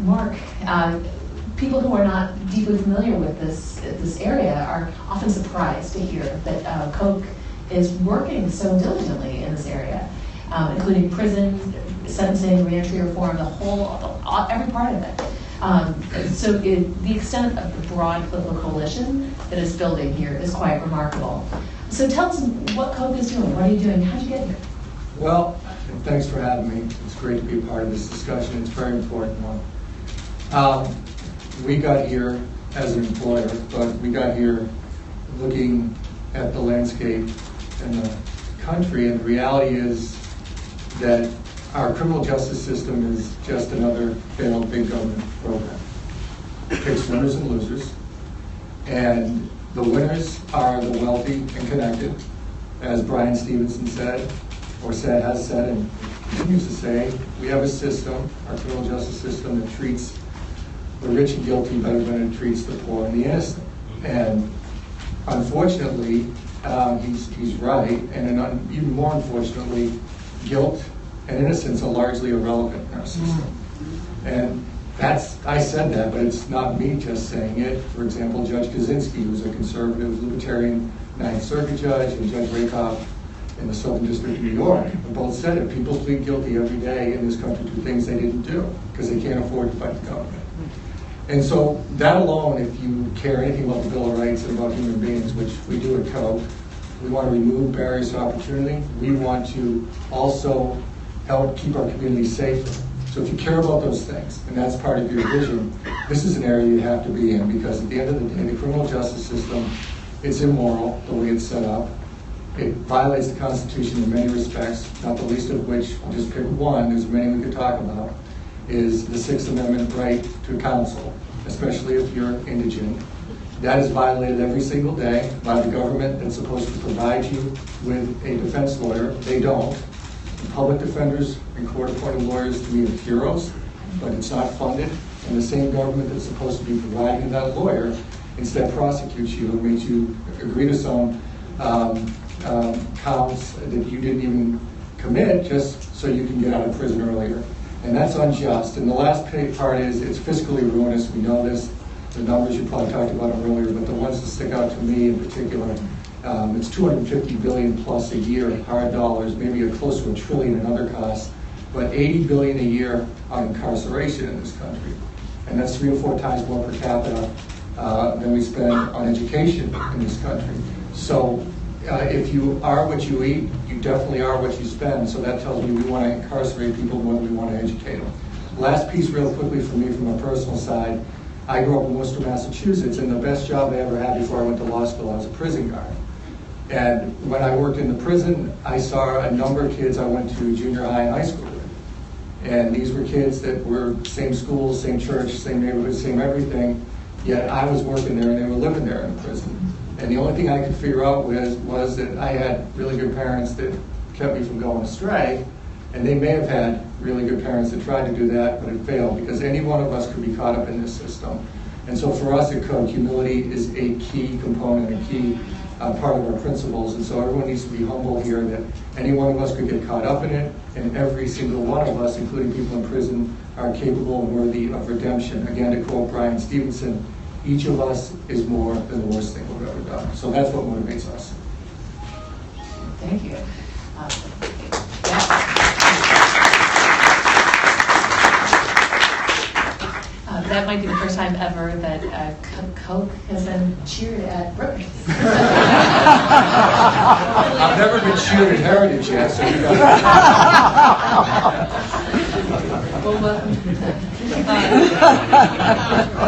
Mark, people who are not deeply familiar with this area are often surprised to hear that Koch is working so diligently in this area, including prison, sentencing, reentry reform, every part of it. So the extent of the broad political coalition that is building here is quite remarkable. So tell us what Koch is doing. What are you doing? How did you get here? Well, thanks for having me. It's great to be a part of this discussion. It's a very important one. We got here as an employer, but we got here looking at the landscape in the country, and the reality is that our criminal justice system is just another failed big government program. It picks winners and losers, and the winners are the wealthy and connected, as Brian Stevenson said, has said, and continues to say. We have a system, our criminal justice system, that treats the rich and guilty better than it treats the poor and the innocent. And unfortunately, he's right, and even more unfortunately, guilt and innocence are largely irrelevant in our system. And I said that, but it's not me just saying it. For example, Judge Kaczynski, who's a conservative libertarian Ninth Circuit judge, and Judge Rakoff in the Southern District of New York, both said it. People plead guilty every day in this country to things they didn't do because they can't afford to fight the government. And so that alone, if you care anything about the Bill of Rights and about human beings, which we do at Koch, we want to remove barriers to opportunity. We want to also help keep our communities safer. So if you care about those things, and that's part of your vision, this is an area you have to be in, because at the end of the day, the criminal justice system, it's immoral the way it's set up. It violates the Constitution in many respects, not the least of which, I'll just pick one, there's many we could talk about, is the Sixth Amendment right to counsel, especially if you're indigent. That is violated every single day by the government that's supposed to provide you with a defense lawyer. They don't. The public defenders and court-appointed lawyers, to me, are heroes, but it's not funded. And the same government that's supposed to be providing that lawyer instead prosecutes you and makes you agree to some counts that you didn't even commit just so you can get out of prison earlier. And that's unjust. And the last part is it's fiscally ruinous. We know this. The numbers you probably talked about earlier, but the ones that stick out to me in particular, it's $250 billion plus a year in hard dollars, maybe close to $1 trillion in other costs, but $80 billion a year on incarceration in this country. And that's 3 or 4 times more per capita than we spend on education in this country. So if you are what you eat, you definitely are what you spend. So that tells me we want to incarcerate people more than we want to educate them. Last piece real quickly for me from a personal side. I grew up in Worcester, Massachusetts, and the best job I ever had before I went to law school, I was a prison guard. And when I worked in the prison, I saw a number of kids I went to junior high and high school with. And these were kids that were same school, same church, same neighborhood, same everything, yet I was working there and they were living there in the prison. And the only thing I could figure out was that I had really good parents that kept me from going astray, and they may have had really good parents that tried to do that, but it failed, because any one of us could be caught up in this system. And so for us at Koch, humility is a key component, a key part of our principles, and so everyone needs to be humble here that any one of us could get caught up in it, and every single one of us, including people in prison, are capable and worthy of redemption. Again, to quote Brian Stevenson, each of us is more than the worst thing we've ever done. So that's what motivates us. Thank you. That might be the first time ever that Koch has been cheered at Brookings. I've never been cheered at Heritage yet, so you got Well, welcome.